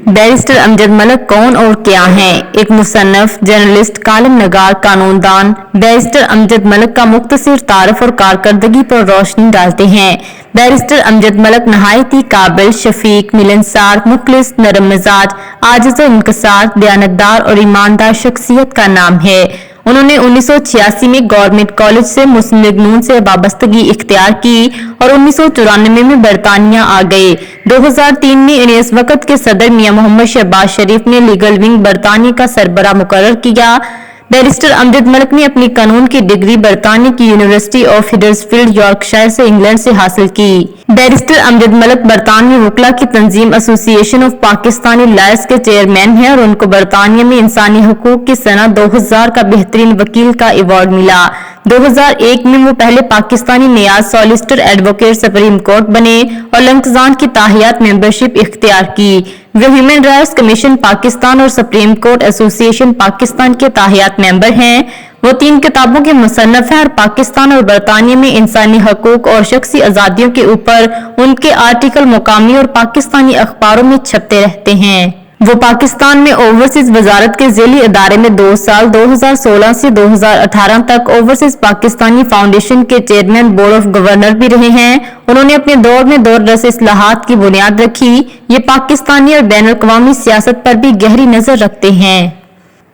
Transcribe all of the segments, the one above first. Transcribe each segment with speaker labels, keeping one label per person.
Speaker 1: Barrister Amjad Malik कौन और क्या हैं? एक मुसन्नफ, जर्नलिस्ट, कालम नगार, कानूनदान। बैरिस्टर अमजद मलिक का मुख्तसर तारफ और कारकर्दगी पर रोशनी डालते हैं। बैरिस्टर अमजद मलिक नहायती काबिल, शफीक, मिलनसार, मुखलिस, नरम मिजाज, आजिज़ व इंकसार, दयानतदार और ईमानदार शख्सियत का नाम है। उन्होंने 1986 में गवर्नमेंट कॉलेज से मुस्लिम लीग नून से वाबस्तगी इख्तियार की और 1994 में बरतानिया आ गए। 2003 में इन्हें इस वक्त के सदर मियां मोहम्मद शहबाज शरीफ ने लीगल विंग बरतानिया का सरबराह मुकर्रर किया। बैरिस्टर अमजद मलिक ने अपनी कानून की डिग्री बरतानिया की यूनिवर्सिटी ऑफ हिडर्सफील्ड, यॉर्कशायर से इंग्लैंड से हासिल की। बैरिस्टर अमजद मलिक बरतानवी वकला की तंजीम एसोसिएशन ऑफ पाकिस्तानी लॉयर्स के चेयरमैन हैं और उनको बरतानिया में इंसानी हकूक की सनह 2000 का बेहतरीन वकील का अवार्ड मिला। 2001 में वो पहले पाकिस्तानी नियाज सॉलिसिटर एडवोकेट सुप्रीम कोर्ट बने और लंकजान की ताहियात मेंबरशिप इख्तियार की। वे ह्यूमन राइट्स कमीशन पाकिस्तान और सुप्रीम कोर्ट एसोसिएशन पाकिस्तान के ताहियात मेंबर हैं। वो 3 किताबों के मुसन्नफ हैं और पाकिस्तान और बरतानिया में इंसानी हकूक और शख्सी आजादियों के ऊपर उनके आर्टिकल मुकामी और पाकिस्तानी अखबारों में छपते रहते हैं। वो पाकिस्तान में ओवरसीज वजारत के ज़ेली इदारे में 2 साल 2016 से 2018 तक ओवरसीज पाकिस्तानी फाउंडेशन के चेयरमैन बोर्ड ऑफ गवर्नर भी रहे हैं। उन्होंने अपने दौर में दौर-रस इस्लाहात की बुनियाद रखी। ये पाकिस्तानी और बैन अल-अक़वामी सियासत पर भी गहरी नजर रखते हैं।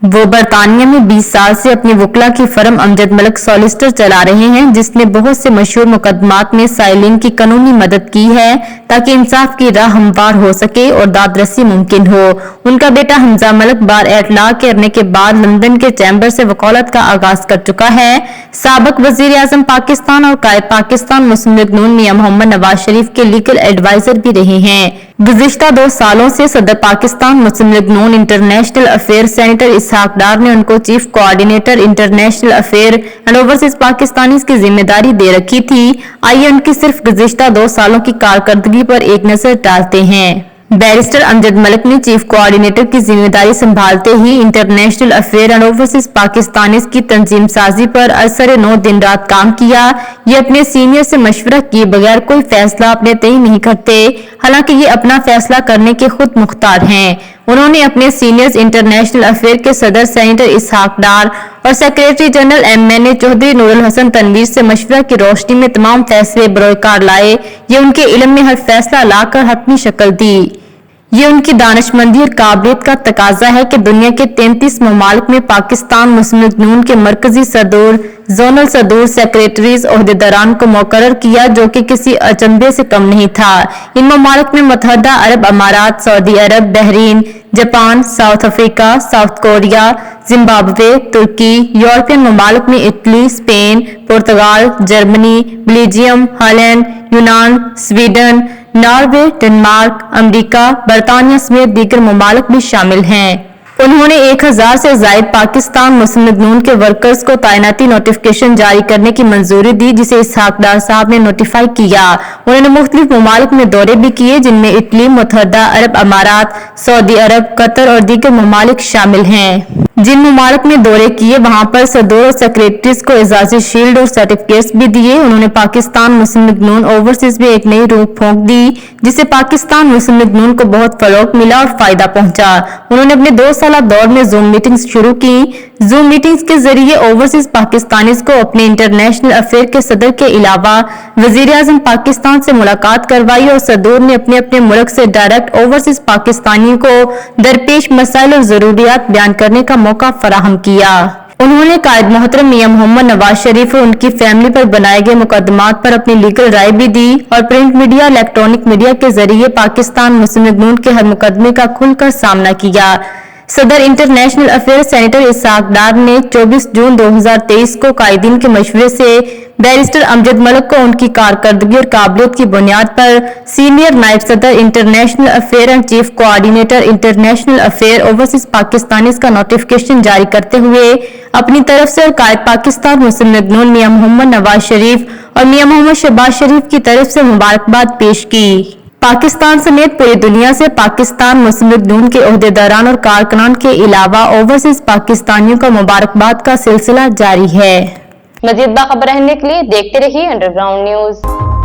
Speaker 1: वो बरतानिया में 20 साल से अपनी वकला की फर्म अमजद मलिक सॉलिसिटर चला रहे हैं, जिसने बहुत से मशहूर मुकदमात में साइलिन की कानूनी मदद की है ताकि इंसाफ की राह हमवार हो सके और दादरसी मुमकिन हो। उनका बेटा हमजा मलिक बार एटलाक करने के बाद लंदन के चैम्बर से वकालत का आगाज कर चुका है। साबिक वजीर आजम पाकिस्तान और कायद पाकिस्तान मुस्लिम लीग नून मियां मोहम्मद नवाज शरीफ के लीगल एडवाइजर भी रहे हैं। गुज़िश्ता 2 सालों से सदर पाकिस्तान मुस्लिम लीग नून इंटरनेशनल अफेयर सेनेटर इसहाक डार ने उनको chief coordinator international affair and overseas Pakistanis की जिम्मेदारी दे रखी थी। आइए उनकी सिर्फ गुज़िश्ता 2 सालों की कारकर्दगी पर एक नजर डालते हैं। बैरिस्टर अमजद मलिक ने चीफ कोऑर्डिनेटर की जिम्मेदारी संभालते ही international affair and overseas Pakistanis की तंजीम साजी पर असर 9 दिन रात काम किया। ये अपने सीनियर से मशवरा किए बगैर कोई फैसला अपने तय नहीं करते, हालांकि ये अपना फैसला करने के खुद मुख्तार हैं। उन्होंने अपने सीनियर्स इंटरनेशनल अफेयर के सदर सेनेटर इसहाक डार और secretary general MNA Chaudhry Noorul Hasan Tanvir से मशवरा की रोशनी में तमाम फैसले बरोकार लाए। ये उनके इल्म में हर फैसला लाकर हतमी शक्ल दी। ये उनकी दानिशमंदी और काबिलियत का तकाजा है कि दुनिया के 33 ममालिक में पाकिस्तान मुस्लिम लीग नून के मरकजी सदूर, जोनल सदूर, सेक्रेटरीज ओहदेदारान को मुकर्रर किया, जो कि किसी अचंभे से कम नहीं था। इन ममालिक में मुत्तहदा अरब अमारात, सऊदी अरब, Bahrain, Japan, South Africa, South Korea, Zimbabwe, तुर्की, यूरोपियन ममालिक में इटली, स्पेन, पुर्तगाल, जर्मनी, बेल्जियम, हॉलैंड, यूनान, स्वीडन, नॉर्वे, डेनमार्क, अमेरिका, बरतानिया समेत दीगर ममालिक भी शामिल हैं। उन्होंने 1000 से जायद पाकिस्तान मुस्लिम लीग नून के वर्कर्स को तैनाती नोटिफिकेशन जारी करने की मंजूरी दी, जिसे इसहाक डार साहब ने नोटिफाई किया। उन्होंने मुख्तलिफ ममालिक में दौरे भी किए, जिनमें इटली, मुत्तहदा अरब अमारात, सऊदी अरब, कतर और दीगर ममालिक शामिल हैं। जिन ममालिक में दौरे किए वहां पर सदर और सेक्रेटरीज को एजाजी शील्ड और सर्टिफिकेट्स भी दिए। उन्होंने पाकिस्तान मुस्लिम लीग नून ओवरसीज में एक नई रूह फूंक दी, जिससे पाकिस्तान मुस्लिम लीग नून को बहुत फरोग मिला और फायदा पहुंचा। उन्होंने अपने 2 साल दौर में जूम मीटिंग्स शुरू की। जूम मीटिंग्स के जरिए ओवरसीज पाकिस्तानीज को अपने इंटरनेशनल अफेयर के सदर के अलावा वजीर आजम पाकिस्तान से मुलाकात करवाई और सदूर ने अपने अपने मुल्क से डायरेक्ट ओवरसीज पाकिस्तानियों को दरपेश मसाइल और जरूरियात बयान करने का मौका फराहम किया। उन्होंने कायद मोहतरम मियां मोहम्मद नवाज शरीफ और उनकी फैमिली पर बनाए गए मुकदमात पर अपनी लीगल राय भी दी और प्रिंट मीडिया, इलेक्ट्रॉनिक मीडिया के जरिए पाकिस्तान मुस्लिम लीग नून के हर मुकदमे का खुलकर सामना किया। सदर इंटरनेशनल अफेयर सेनेटर इसहाक डार ने 24 जून 2023 को कायदीन के मशवरे से बैरिस्टर अमजद मलिक को उनकी कारकर्दगी और काबिलियत की बुनियाद पर सीनियर नायब सदर international affair and chief coordinator international affair overseas Pakistanis का नोटिफिकेशन जारी करते हुए अपनी तरफ से और कायद पाकिस्तान मुस्लिम लीग नून मियां मोहम्मद नवाज शरीफ और मियां मोहम्मद शहबाज शरीफ की तरफ से मुबारकबाद पेश की। पाकिस्तान समेत पूरी दुनिया से पाकिस्तान मुस्लिम लीग नून के ओहदेदारान और कारकुनान के अलावा ओवरसीज पाकिस्तानियों का मुबारकबाद का सिलसिला जारी है।
Speaker 2: मज़ीद बाखबर रहने के लिए देखते रहिए अंडरग्राउंड न्यूज।